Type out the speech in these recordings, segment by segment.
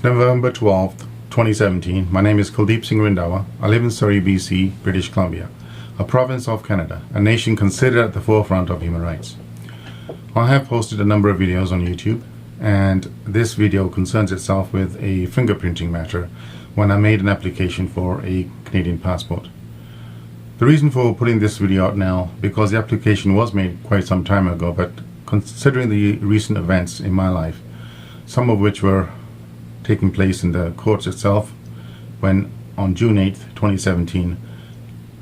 November 12th, 2017. My name is Kuldip Randhawa. I live in Surrey, BC, British Columbia, a province of Canada, a nation considered at the forefront of human rights. I have posted a number of videos on YouTube, and this video concerns itself with a fingerprinting matter when I made an application for a Canadian passport. The reason for putting this video out now, because the application was made quite some time ago, but considering the recent events in my life, some of which were taking place in the courts itself, when on June 8th, 2017,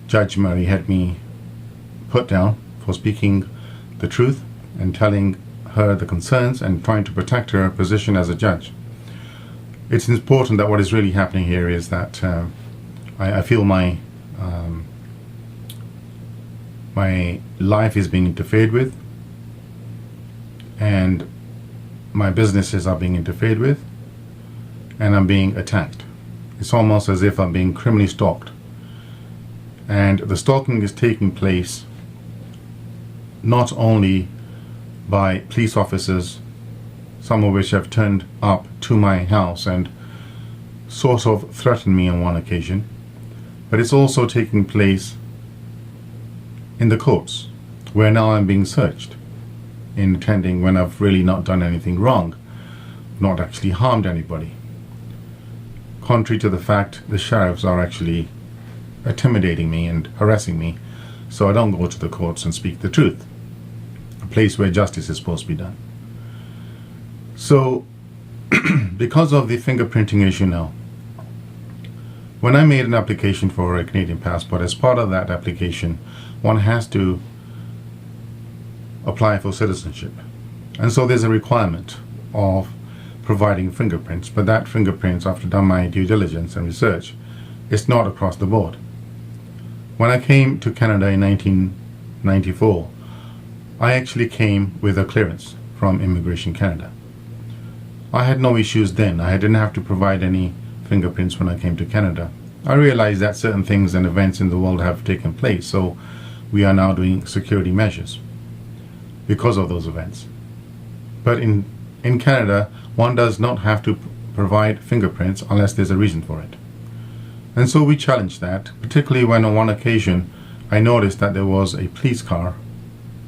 Judge Murray had me put down for speaking the truth and telling her the concerns and trying to protect her position as a judge. It's important that what is really happening here is that I feel my life is being interfered with, and my businesses are being interfered with, and I'm being attacked. It's almost as if I'm being criminally stalked. And the stalking is taking place not only by police officers, some of which have turned up to my house and sort of threatened me on one occasion, but it's also taking place in the courts, where now I'm being searched in attending when I've really not done anything wrong, not actually harmed anybody. Contrary to the fact the sheriffs are actually intimidating me and harassing me, so I don't go to the courts and speak the truth, a place where justice is supposed to be done. So because of the fingerprinting issue now, when I made an application for a Canadian passport, as part of that application, one has to apply for citizenship. And so there's a requirement of providing fingerprints, but that fingerprints, after done my due diligence and research, it's not across the board. When I came to Canada in 1994, I actually came with a clearance from Immigration Canada. I had no issues then. I didn't have to provide any fingerprints when I came to Canada. I realized that certain things and events in the world have taken place, so we are now doing security measures because of those events. But in Canada, one does not have to provide fingerprints unless there's a reason for it. And so we challenged that, particularly when on one occasion I noticed that there was a police car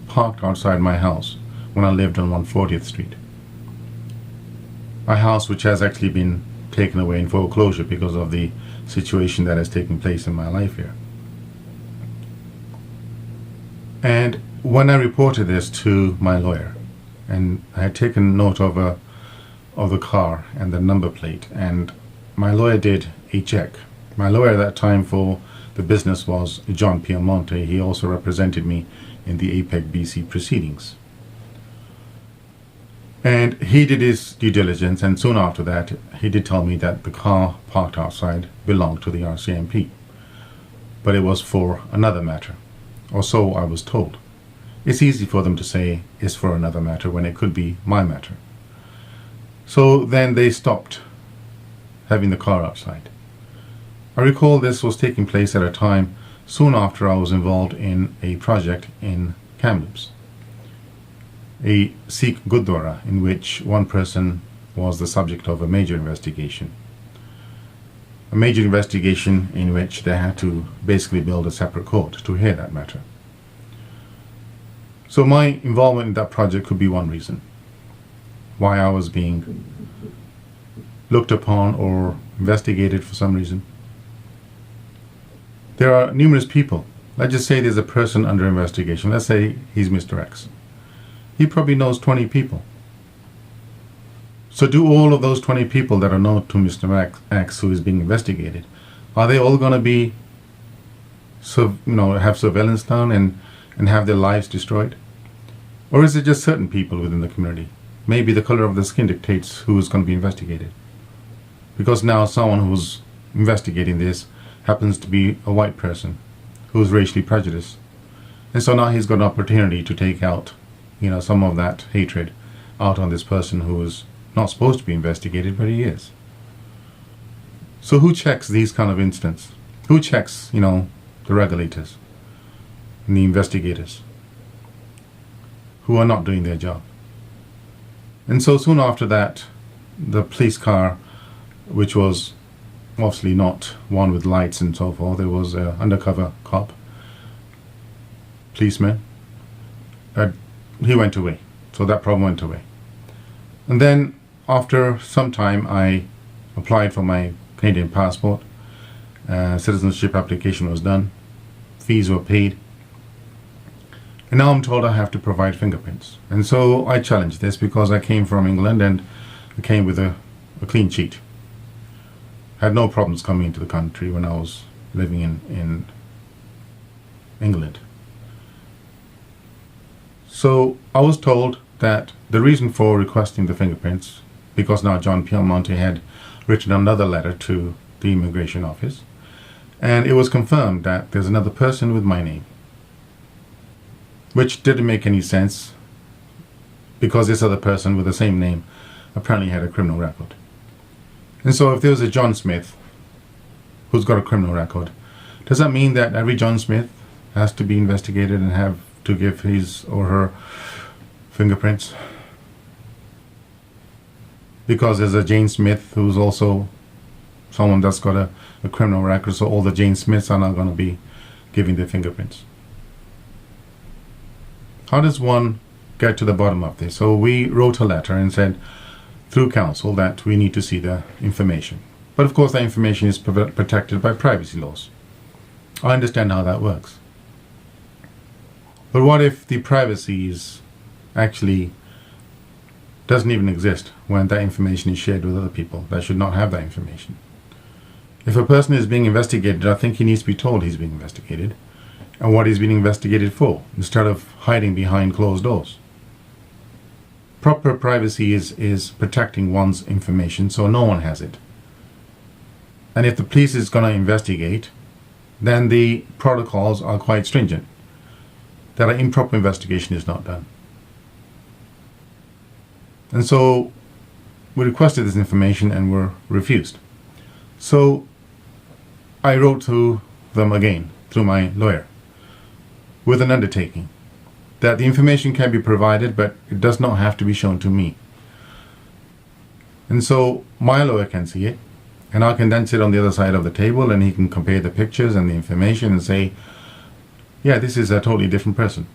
parked outside my house when I lived on 140th Street. A house which has actually been taken away in foreclosure because of the situation that has taken place in my life here. And when I reported this to my lawyer, and I had taken note of the car and the number plate, and my lawyer did a check. My lawyer at that time for the business was John Piemonte. He also represented me in the APEC BC proceedings. And he did his due diligence, and soon after that he did tell me that the car parked outside belonged to the RCMP, but it was for another matter, or so I was told. It's easy for them to say it's for another matter when it could be my matter. So then they stopped having the car outside. I recall this was taking place at a time soon after I was involved in a project in Kamloops, a Sikh Gurdwara, in which one person was the subject of a major investigation. A major investigation in which they had to basically build a separate court to hear that matter. So my involvement in that project could be one reason why I was being looked upon or investigated for some reason. There are numerous people. Let's just say there's a person under investigation. Let's say he's Mr. X. He probably knows 20 people. So do all of those 20 people that are known to Mr. X who is being investigated, are they all going to be, have surveillance done and have their lives destroyed? Or is it just certain people within the community? Maybe the color of the skin dictates who is going to be investigated. Because now someone who's investigating this happens to be a white person who's racially prejudiced. And so now he's got an opportunity to take out, some of that hatred out on this person who is not supposed to be investigated, but he is. So who checks these kind of incidents? Who checks, the regulators and the investigators who are not doing their job? And so soon after that, the police car which was obviously not one with lights and so forth. There was an undercover cop, policeman. He went away. So that problem went away. And then after some time, I applied for my Canadian passport. Citizenship application was done. Fees were paid. And now I'm told I have to provide fingerprints. And so I challenged this because I came from England and I came with a clean sheet. Had no problems coming into the country when I was living in England. So I was told that the reason for requesting the fingerprints, because now John Pielmonte had written another letter to the immigration office, and it was confirmed that there's another person with my name, which didn't make any sense because this other person with the same name apparently had a criminal record. And so if there was a John Smith who's got a criminal record, does that mean that every John Smith has to be investigated and have to give his or her fingerprints? Because there's a Jane Smith who's also someone that's got a criminal record, so all the Jane Smiths are not going to be giving their fingerprints. How does one get to the bottom of this? So we wrote a letter and said through council that we need to see the information. But of course that information is protected by privacy laws. I understand how that works. But what if the privacy is actually doesn't even exist when that information is shared with other people that should not have that information? If a person is being investigated, I think he needs to be told he's being investigated and what he's being investigated for, instead of hiding behind closed doors. Proper privacy is protecting one's information so no one has it. And if the police is going to investigate, then the protocols are quite stringent, that an improper investigation is not done. And so we requested this information and were refused. So I wrote to them again through my lawyer with an undertaking that the information can be provided, but it does not have to be shown to me. And so my lawyer can see it, and I can then sit on the other side of the table and he can compare the pictures and the information and say, yeah, this is a totally different person.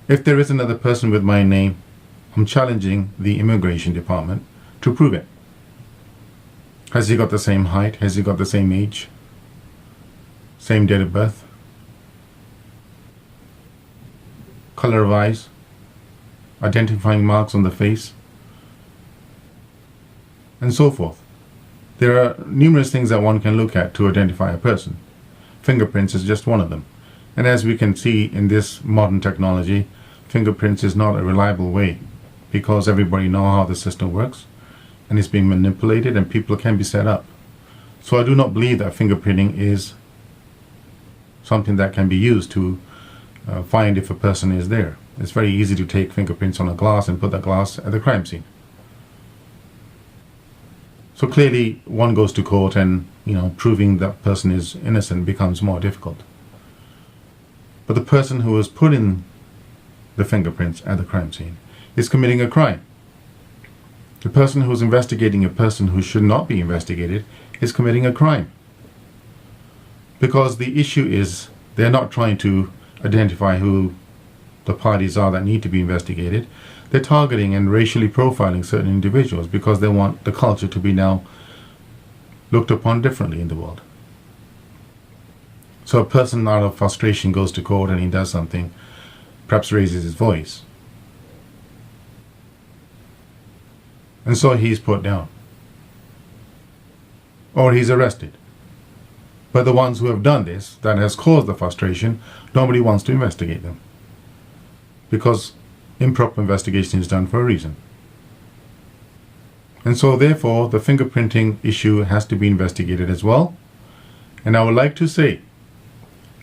If there is another person with my name, I'm challenging the immigration department to prove it. Has he got the same height? Has he got the same age? Same date of birth? Color of eyes? Identifying marks on the face? And so forth. There are numerous things that one can look at to identify a person. Fingerprints is just one of them. And as we can see in this modern technology, fingerprints is not a reliable way because everybody knows how the system works and it's being manipulated and people can be set up. So I do not believe that fingerprinting is something that can be used to find if a person is there. It's very easy to take fingerprints on a glass and put that glass at the crime scene. So clearly one goes to court and proving that person is innocent becomes more difficult. But the person who has put in the fingerprints at the crime scene is committing a crime. The person who is investigating a person who should not be investigated is committing a crime. Because the issue is they're not trying to identify who the parties are that need to be investigated. They're targeting and racially profiling certain individuals because they want the culture to be now looked upon differently in the world. So a person out of frustration goes to court and he does something, perhaps raises his voice. And so he's put down. Or he's arrested. But the ones who have done this, that has caused the frustration, nobody wants to investigate them. Because improper investigation is done for a reason. And so therefore the fingerprinting issue has to be investigated as well. And I would like to say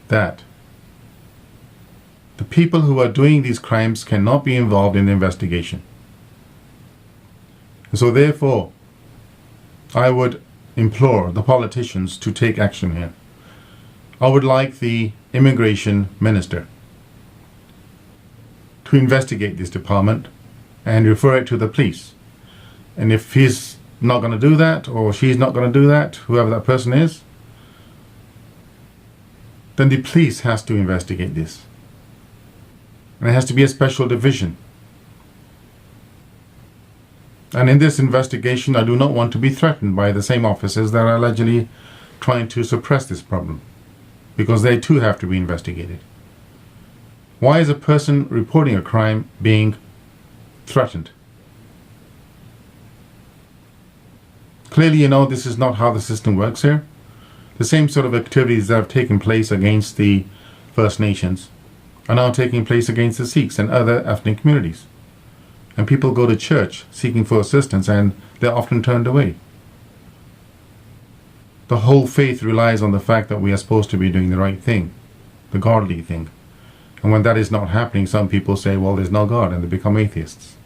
that the people who are doing these crimes cannot be involved in the investigation. And so therefore I would implore the politicians to take action here. I would like the immigration minister to investigate this department and refer it to the police. And if he's not going to do that, or she's not going to do that, whoever that person is, then the police has to investigate this. And it has to be a special division. And in this investigation, I do not want to be threatened by the same officers that are allegedly trying to suppress this problem, because they too have to be investigated. Why is a person reporting a crime being threatened? Clearly, this is not how the system works here. The same sort of activities that have taken place against the First Nations are now taking place against the Sikhs and other ethnic communities. And people go to church seeking for assistance, and they're often turned away. The whole faith relies on the fact that we are supposed to be doing the right thing, the godly thing. And when that is not happening, some people say, well, there's no God, and they become atheists.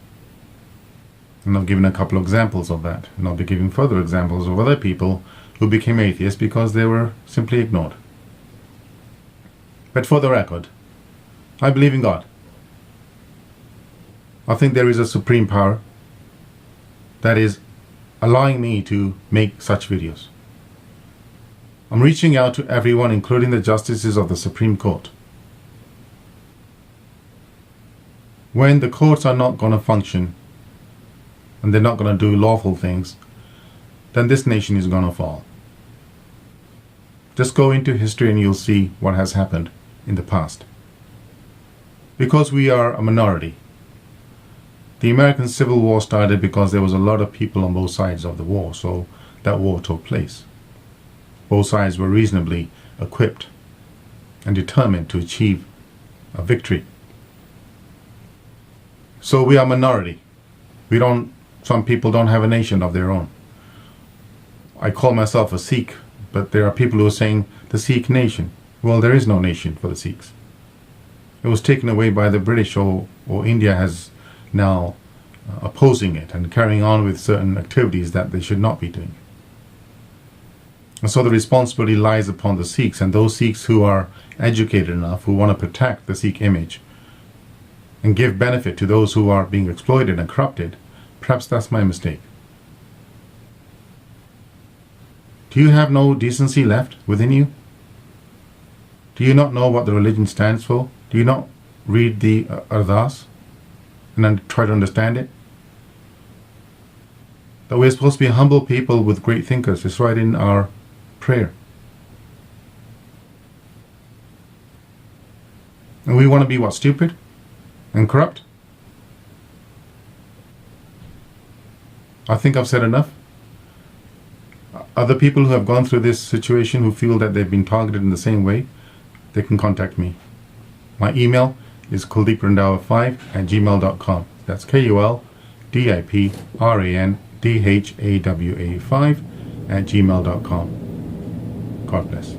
And I've given a couple of examples of that, and I'll be giving further examples of other people who became atheists because they were simply ignored. But for the record, I believe in God. I think there is a supreme power that is allowing me to make such videos. I'm reaching out to everyone, including the justices of the Supreme Court. When the courts are not going to function and they're not going to do lawful things, then this nation is going to fall. Just go into history and you'll see what has happened in the past. Because we are a minority. The American Civil War started because there was a lot of people on both sides of the war, so that war took place. Both sides were reasonably equipped and determined to achieve a victory. So we are a minority. Some people don't have a nation of their own. I call myself a Sikh, but there are people who are saying the Sikh nation. Well, there is no nation for the Sikhs. It was taken away by the British, or India has now opposing it and carrying on with certain activities that they should not be doing. And so the responsibility lies upon the Sikhs, and those Sikhs who are educated enough, who want to protect the Sikh image and give benefit to those who are being exploited and corrupted. Perhaps that's my mistake. Do you have no decency left within you? Do you not know what the religion stands for? Do you not read the Ardas and then try to understand it? That we're supposed to be humble people with great thinkers. It's right in our prayer. And we want to be what? Stupid and corrupt? I think I've said enough. Other people who have gone through this situation, who feel that they've been targeted in the same way, they can contact me. My email is kuldiprandhawa5@gmail.com. That's KULDIPRANDHAWA5@gmail.com. God bless.